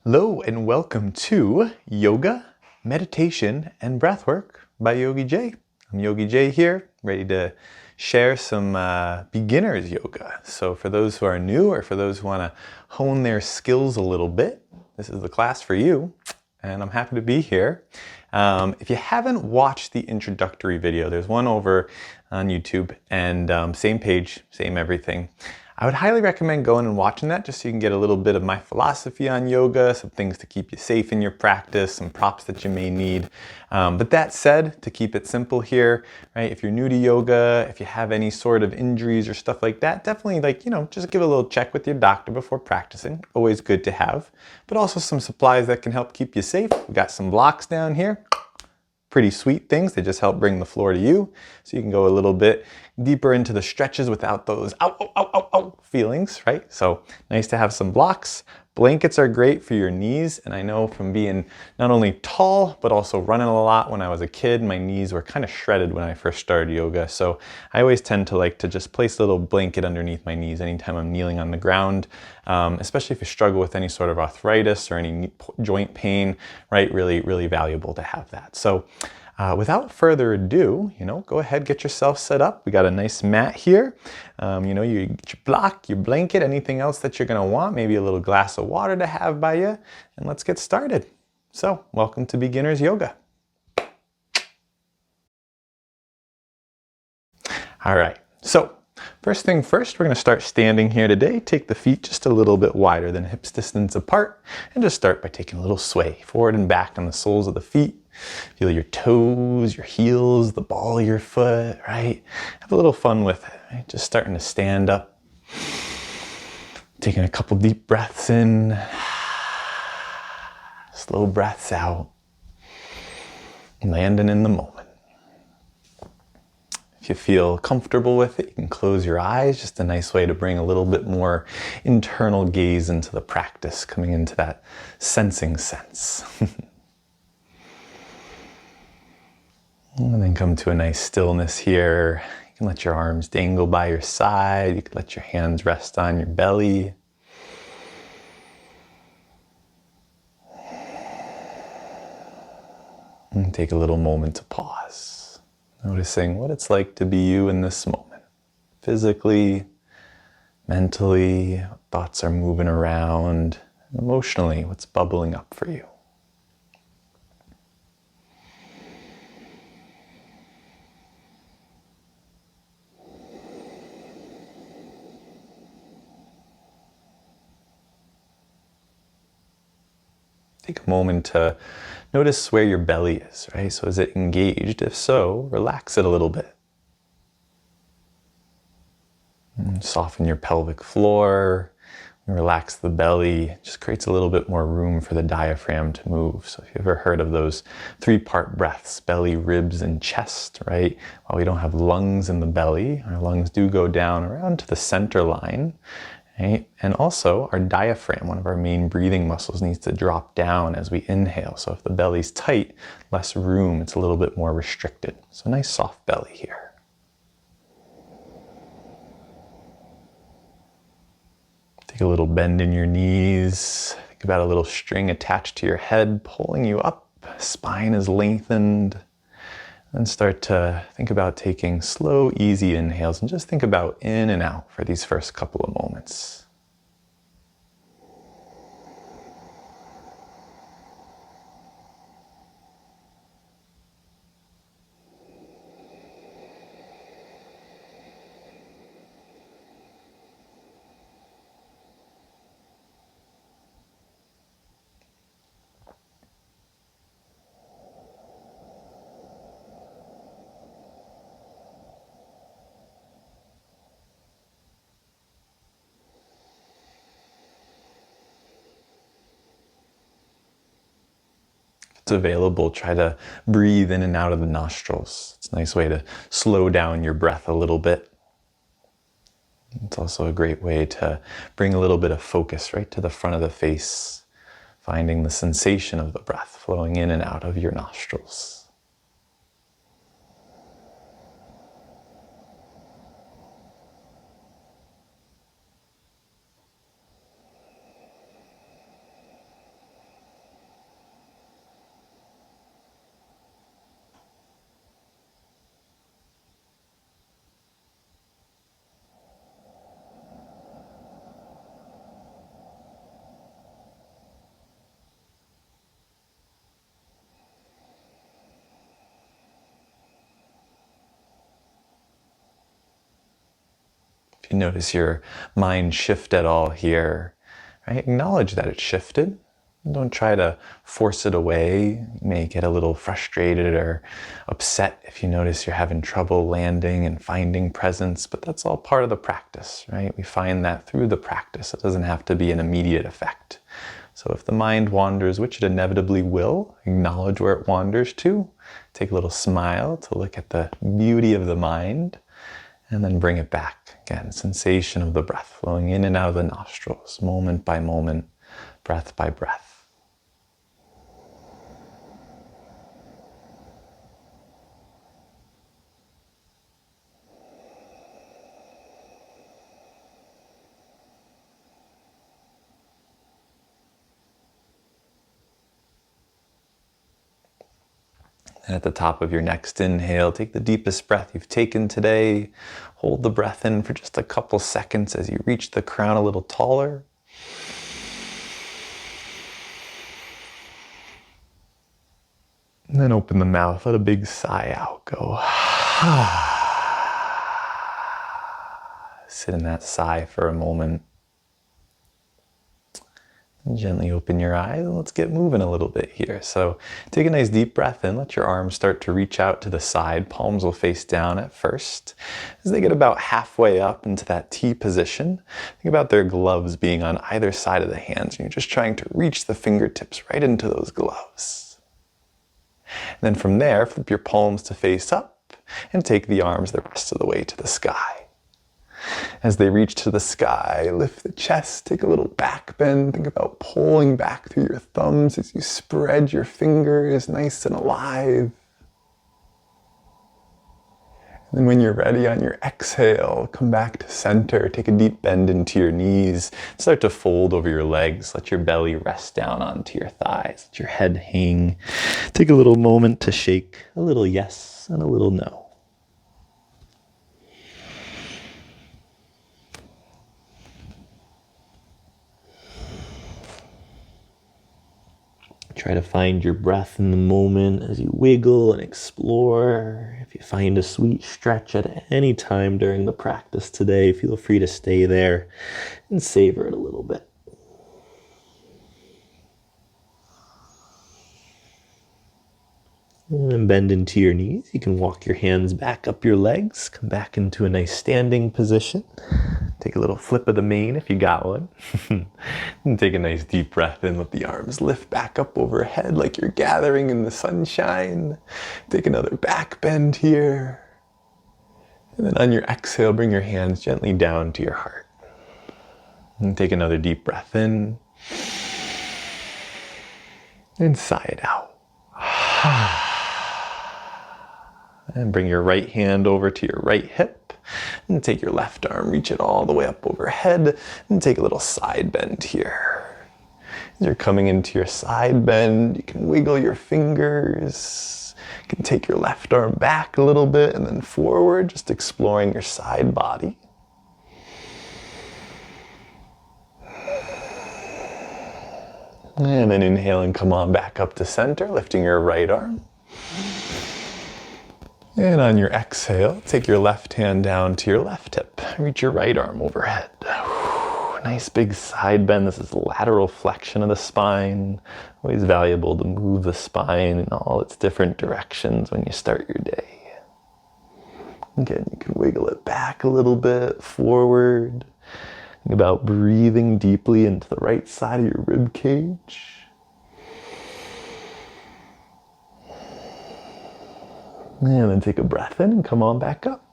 Hello and welcome to Yoga, Meditation, and Breathwork by Yogi J. I'm Yogi J here, ready to share some beginner's yoga. So for those who are new or for those who want to hone their skills a little bit, this is the class for you, and I'm happy to be here. If you haven't watched the introductory video, there's one over on YouTube, and same page, same everything. I would highly recommend going and watching that just so you can get a little bit of my philosophy on yoga, some things to keep you safe in your practice, some props that you may need. But that said, to keep it simple here, right? If you're new to yoga, if you have any sort of injuries or stuff like that, definitely just give a little check with your doctor before practicing. Always good to have. But also some supplies that can help keep you safe. We got some blocks down here. Pretty sweet things. They just help bring the floor to you. So you can go a little bit deeper into the stretches without those ow, ow, ow, ow, ow feelings, right? So nice to have some blocks. Blankets are great for your knees. And I know from being not only tall, but also running a lot when I was a kid, my knees were kind of shredded when I first started yoga. So I always tend to like to just place a little blanket underneath my knees anytime I'm kneeling on the ground, especially if you struggle with any sort of arthritis or any joint pain, right? Really, really valuable to have that. So without further ado, go ahead, get yourself set up. We got a nice mat here. You get your block, your blanket, anything else that you're gonna want, maybe a little glass of water to have by you, and let's get started. So, welcome to Beginner's Yoga. All right, so first thing first, we're gonna start standing here today. Take the feet just a little bit wider than hips distance apart, and just start by taking a little sway forward and back on the soles of the feet. Feel your toes, your heels, the ball of your foot, right? Have a little fun with it, right? Just starting to stand up. Taking a couple deep breaths in. Slow breaths out. Landing in the moment. If you feel comfortable with it, you can close your eyes. Just a nice way to bring a little bit more internal gaze into the practice, coming into that sensing sense. And then come to a nice stillness here. You can let your arms dangle by your side. You can let your hands rest on your belly. And take a little moment to pause, noticing what it's like to be you in this moment. Physically, mentally, thoughts are moving around. Emotionally, what's bubbling up for you. Take a moment to notice where your belly is, right? So is it engaged? If so, relax it a little bit. And soften your pelvic floor, relax the belly. It just creates a little bit more room for the diaphragm to move. So if you've ever heard of those 3-part breaths, belly, ribs, and chest, right? While we don't have lungs in the belly, our lungs do go down around to the center line. Right? And also our diaphragm, one of our main breathing muscles, needs to drop down as we inhale. So if the belly's tight, less room, it's a little bit more restricted. So nice soft belly here. Take a little bend in your knees. Think about a little string attached to your head, pulling you up. Spine is lengthened. Then start to think about taking slow, easy inhales and just think about in and out for these first couple of moments. It's available, try to breathe in and out of the nostrils. It's a nice way to slow down your breath a little bit. It's also a great way to bring a little bit of focus right to the front of the face, finding the sensation of the breath flowing in and out of your nostrils. you notice your mind shift at all here, right? Acknowledge that it shifted. Don't try to force it away. You may get a little frustrated or upset if you notice you're having trouble landing and finding presence, but that's all part of the practice, right? We find that through the practice. It doesn't have to be an immediate effect. So if the mind wanders, which it inevitably will, acknowledge where it wanders to, take a little smile to look at the beauty of the mind, and then bring it back. Again, sensation of the breath flowing in and out of the nostrils, moment by moment, breath by breath. And at the top of your next inhale, take the deepest breath you've taken today. Hold the breath in for just a couple seconds as you reach the crown a little taller. And then open the mouth, let a big sigh out, go. Sit in that sigh for a moment. And gently open your eyes and let's get moving a little bit here. So take a nice deep breath in, let your arms start to reach out to the side. Palms will face down at first. As they get about halfway up into that T position, think about their gloves being on either side of the hands. And you're just trying to reach the fingertips right into those gloves. And then from there, flip your palms to face up and take the arms the rest of the way to the sky. As they reach to the sky, lift the chest, take a little back bend. Think about pulling back through your thumbs as you spread your fingers nice and alive. And then when you're ready on your exhale, come back to center. Take a deep bend into your knees. Start to fold over your legs. Let your belly rest down onto your thighs. Let your head hang. Take a little moment to shake a little yes and a little no. Try to find your breath in the moment as you wiggle and explore. If you find a sweet stretch at any time during the practice today, feel free to stay there and savor it a little bit. And then bend into your knees. You can walk your hands back up your legs. Come back into a nice standing position. Take a little flip of the mane if you got one. And take a nice deep breath in. Let the arms lift back up overhead like you're gathering in the sunshine. Take another back bend here. And then on your exhale, bring your hands gently down to your heart. And take another deep breath in. And sigh it out. And bring your right hand over to your right hip. And take your left arm, reach it all the way up overhead. And take a little side bend here. As you're coming into your side bend, you can wiggle your fingers. You can take your left arm back a little bit and then forward, just exploring your side body. And then inhale and come on back up to center, lifting your right arm. And on your exhale, take your left hand down to your left hip. Reach your right arm overhead. Nice big side bend. This is lateral flexion of the spine. Always valuable to move the spine in all its different directions when you start your day. Again, you can wiggle it back a little bit, forward. Think about breathing deeply into the right side of your rib cage. And then take a breath in and come on back up.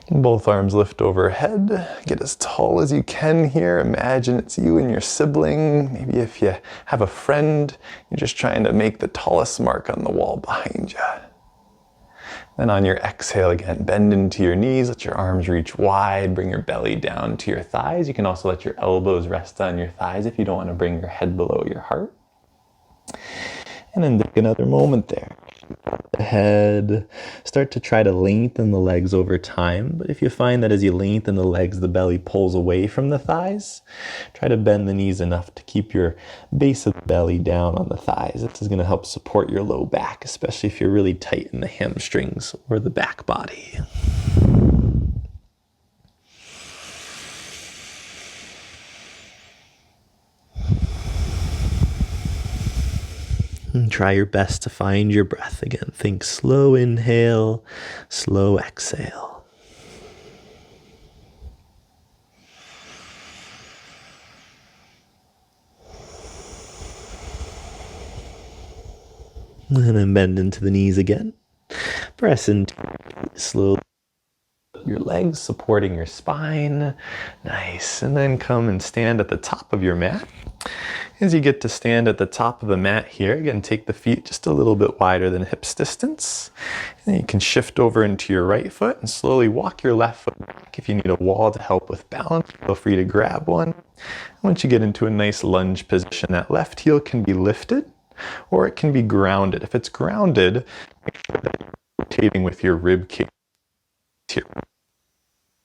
And both arms lift overhead. Get as tall as you can here. Imagine it's you and your sibling. Maybe if you have a friend, you're just trying to make the tallest mark on the wall behind you. Then on your exhale again, bend into your knees, let your arms reach wide, bring your belly down to your thighs. You can also let your elbows rest on your thighs if you don't want to bring your head below your heart. And then take another moment there. The head, start to try to lengthen the legs over time. But if you find that as you lengthen the legs, the belly pulls away from the thighs, try to bend the knees enough to keep your base of the belly down on the thighs. This is going to help support your low back, especially if you're really tight in the hamstrings or the back body. try your best to find your breath again. Think slow inhale, slow exhale. And then bend into the knees again. Press into slowly. Your legs supporting your spine. Nice. And then come and stand at the top of your mat. As you get to stand at the top of the mat here, again, take the feet just a little bit wider than hips distance. And then you can shift over into your right foot and slowly walk your left foot back. If you need a wall to help with balance, feel free to grab one. Once you get into a nice lunge position, that left heel can be lifted or it can be grounded. If it's grounded, make sure that you're rotating with your rib cage to your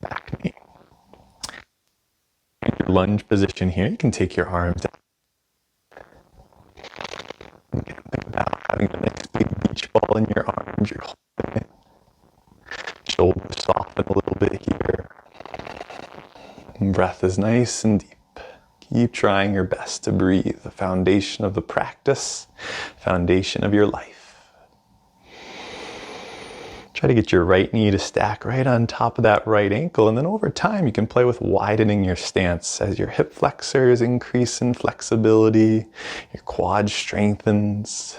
back knee. In your lunge position here, you can take your arms out. Again, think about having a nice big beach ball in your arms. You're holding it. Shoulders soften a little bit here. And breath is nice and deep. Keep trying your best to breathe, the foundation of the practice, foundation of your life. Try to get your right knee to stack right on top of that right ankle, and then over time you can play with widening your stance as your hip flexors increase in flexibility, your quad strengthens.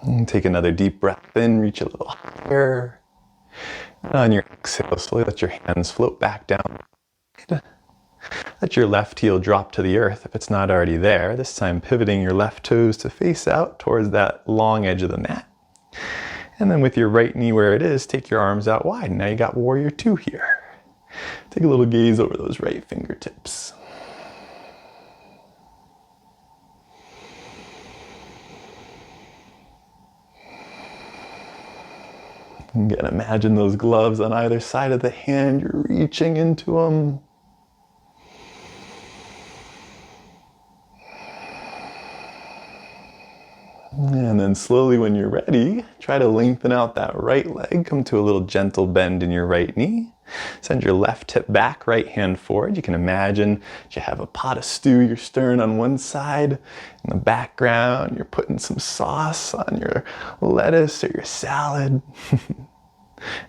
And take another deep breath in, reach a little higher. And on your exhale, slowly let your hands float back down. Let your left heel drop to the earth if it's not already there. This time pivoting your left toes to face out towards that long edge of the mat. And then with your right knee where it is, take your arms out wide. Now you got Warrior Two here. Take a little gaze over those right fingertips. Again, imagine those gloves on either side of the hand. You're reaching into them. And then slowly when you're ready, try to lengthen out that right leg. Come to a little gentle bend in your right knee. Send your left hip back, right hand forward. You can imagine that you have a pot of stew, your stern on one side. In the background, you're putting some sauce on your lettuce or your salad.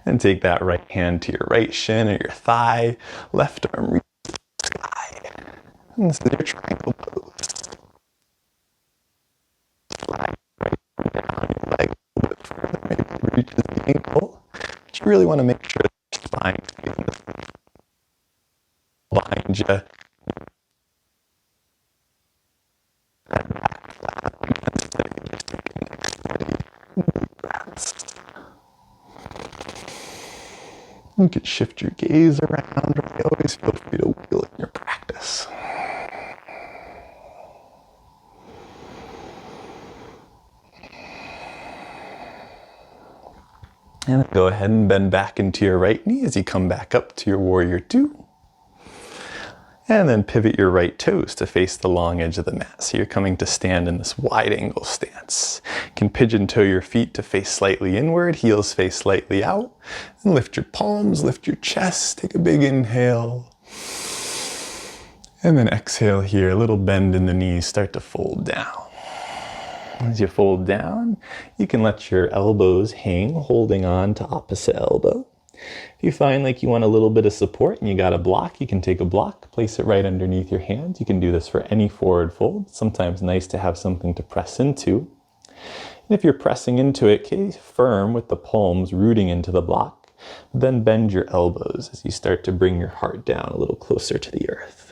And take that right hand to your right shin or your thigh. Left arm reaches to the sky. And this is your triangle pose. Slide right arm down your leg a little bit further. Maybe it reaches the ankle. But you really want to make sure that your spine stays in the behind you. That back flat against it. Just taking a steady deep breaths. You can shift your gaze around, or you always feel free to wheel in your practice. And go ahead and bend back into your right knee as you come back up to your Warrior Two. And then pivot your right toes to face the long edge of the mat. So you're coming to stand in this wide angle stance. You can pigeon toe your feet to face slightly inward, heels face slightly out. And lift your palms, lift your chest, take a big inhale. And then exhale here, a little bend in the knees, start to fold down. As you fold down, you can let your elbows hang, holding on to opposite elbow. If you find like you want a little bit of support and you got a block, you can take a block, place it right underneath your hands. You can do this for any forward fold. It's sometimes nice to have something to press into. And if you're pressing into it, stay firm with the palms rooting into the block. Then bend your elbows as you start to bring your heart down a little closer to the earth.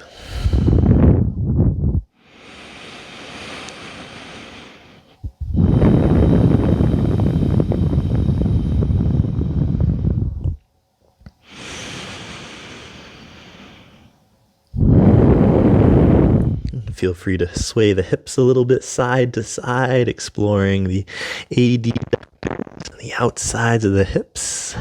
Feel free to sway the hips a little bit side to side, exploring the adductors and the outsides of the hips.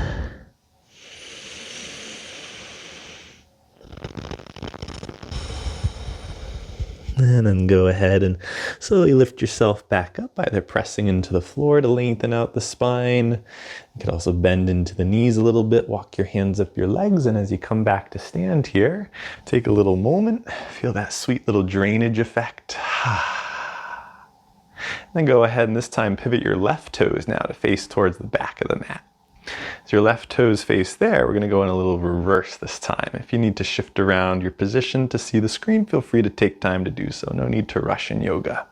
And then go ahead and slowly lift yourself back up, either pressing into the floor to lengthen out the spine. You can also bend into the knees a little bit, walk your hands up your legs, and as you come back to stand here, take a little moment, feel that sweet little drainage effect. Then go ahead and this time pivot your left toes now to face towards the back of the mat. As your left toes face there, we're going to go in a little reverse this time. If you need to shift around your position to see the screen, feel free to take time to do so. No need to rush in yoga.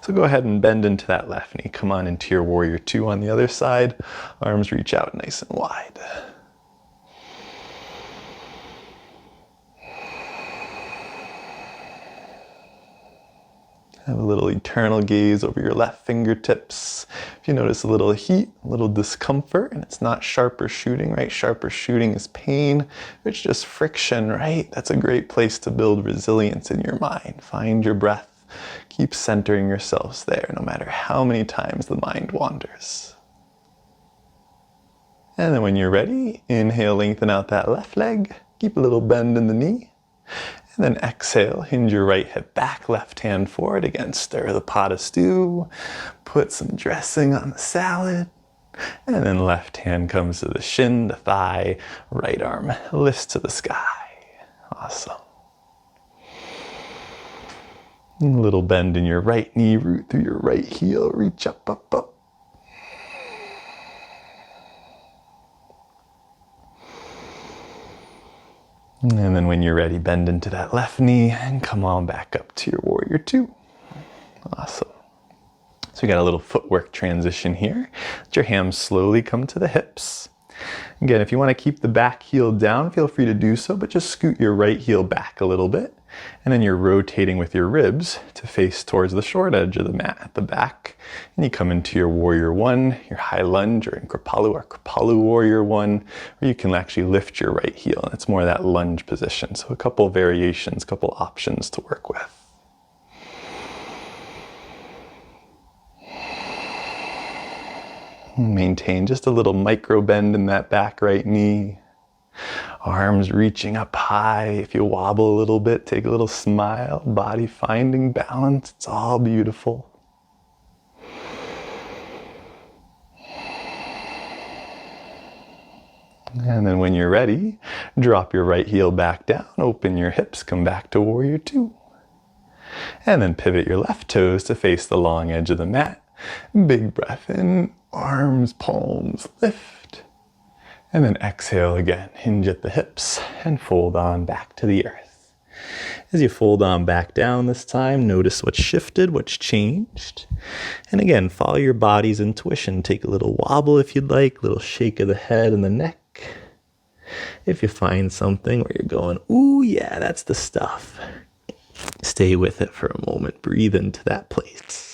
So go ahead and bend into that left knee. Come on into your warrior two on the other side. Arms reach out nice and wide. Have a little eternal gaze over your left fingertips. If you notice a little heat, a little discomfort, and it's not sharper shooting, right? Sharper shooting is pain. It's just friction, right? That's a great place to build resilience in your mind. Find your breath. Keep centering yourselves there, no matter how many times the mind wanders. And then when you're ready, inhale, lengthen out that left leg. Keep a little bend in the knee. And then exhale, hinge your right hip back, left hand forward. Again, stir the pot of stew, put some dressing on the salad, and then left hand comes to the shin, the thigh, right arm lifts to the sky. Awesome. And a little bend in your right knee, root through your right heel, reach up, up, up. And then when you're ready, bend into that left knee and come on back up to your warrior two. Awesome. So we got a little footwork transition here. Let your hands slowly come to the hips. Again, if you want to keep the back heel down, feel free to do so, but just scoot your right heel back a little bit. And then you're rotating with your ribs to face towards the short edge of the mat at the back. And you come into your warrior one, your high lunge, or in Kripalu, or Kripalu warrior one, where you can actually lift your right heel. And it's more that lunge position. So a couple variations, couple options to work with. Maintain just a little micro bend in that back right knee. Arms reaching up high. If you wobble a little bit, take a little smile. Body finding balance. It's all beautiful. And then when you're ready, drop your right heel back down. Open your hips. Come back to warrior two. And then pivot your left toes to face the long edge of the mat. Big breath in. Arms, palms, lift. And then exhale again. Hinge at the hips and fold on back to the earth. As you fold on back down this time, notice what's shifted, what's changed. And again, follow your body's intuition. Take a little wobble if you'd like, a little shake of the head and the neck. If you find something where you're going, ooh, yeah, that's the stuff. Stay with it for a moment. Breathe into that place.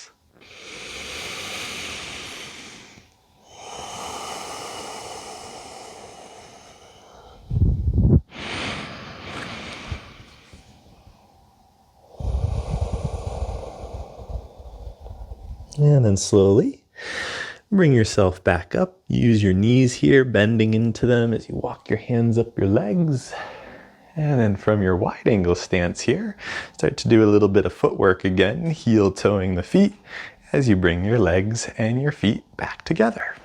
And then slowly bring yourself back up. Use your knees here, bending into them as you walk your hands up your legs. And then from your wide angle stance here, start to do a little bit of footwork again, heel toeing the feet as you bring your legs and your feet back together.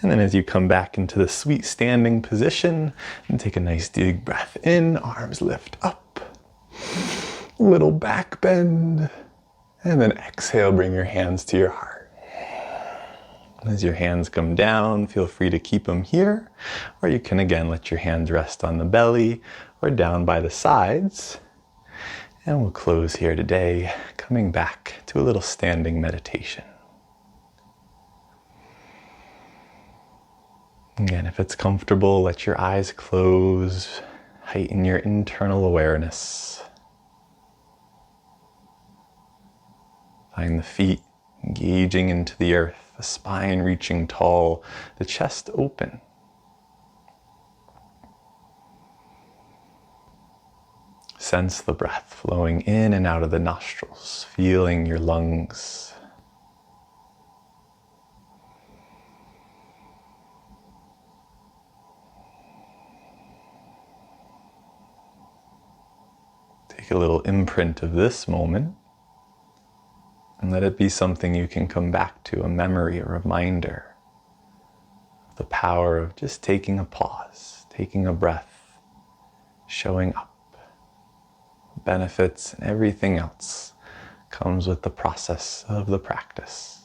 And then as you come back into the sweet standing position, and take a nice deep breath in, arms lift up, little back bend. And then exhale, bring your hands to your heart. As your hands come down, feel free to keep them here, or you can again let your hands rest on the belly or down by the sides. And we'll close here today, coming back to a little standing meditation. Again, if it's comfortable, let your eyes close, heighten your internal awareness. Find the feet engaging into the earth, the spine reaching tall, the chest open. Sense the breath flowing in and out of the nostrils, feeling your lungs. Take make a little imprint of this moment and let it be something you can come back to, a memory, a reminder of the power of just taking a pause, taking a breath, showing up. Benefits and everything else comes with the process of the practice.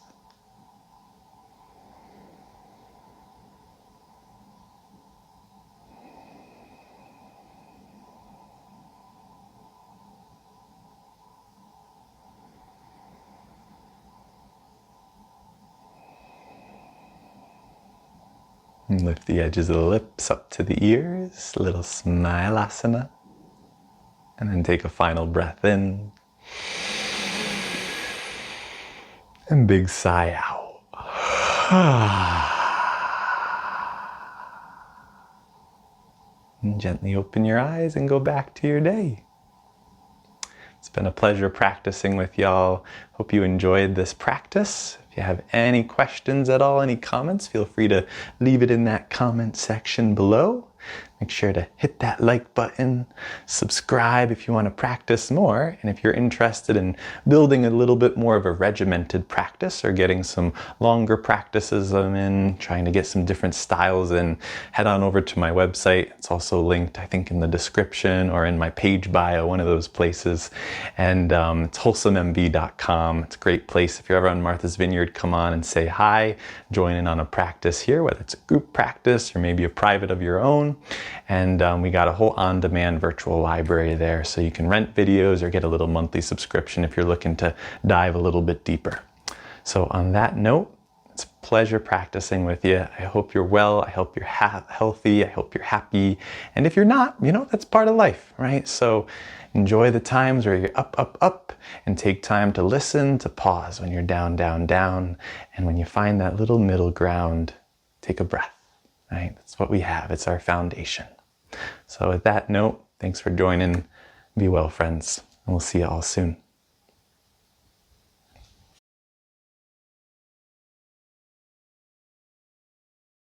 And lift the edges of the lips up to the ears, a little smilasana. And then take a final breath in. And big sigh out. And gently open your eyes and go back to your day. It's been a pleasure practicing with y'all. Hope you enjoyed this practice. If you have any questions at all, any comments, feel free to leave it in that comment section below. Make sure to hit that like button, subscribe if you want to practice more, and if you're interested in building a little bit more of a regimented practice or getting some longer practices in, trying to get some different styles in, head on over to my website. It's also linked, I think, in the description or in my page bio, one of those places. And it's wholesomemv.com. It's a great place. If you're ever on Martha's Vineyard, come on and say hi, join in on a practice here, whether it's a group practice or maybe a private of your own. And we got a whole on-demand virtual library there, so you can rent videos or get a little monthly subscription if you're looking to dive a little bit deeper. So on that note, it's a pleasure practicing with you. I hope you're well. I hope you're healthy. I hope you're happy. And if you're not, that's part of life, right? So enjoy the times where you're up, up, up, and take time to listen, to pause when you're down, down, down. And when you find that little middle ground, take a breath. Right? That's what we have. It's our foundation. So with that note, thanks for joining. Be well, friends, and we'll see you all soon.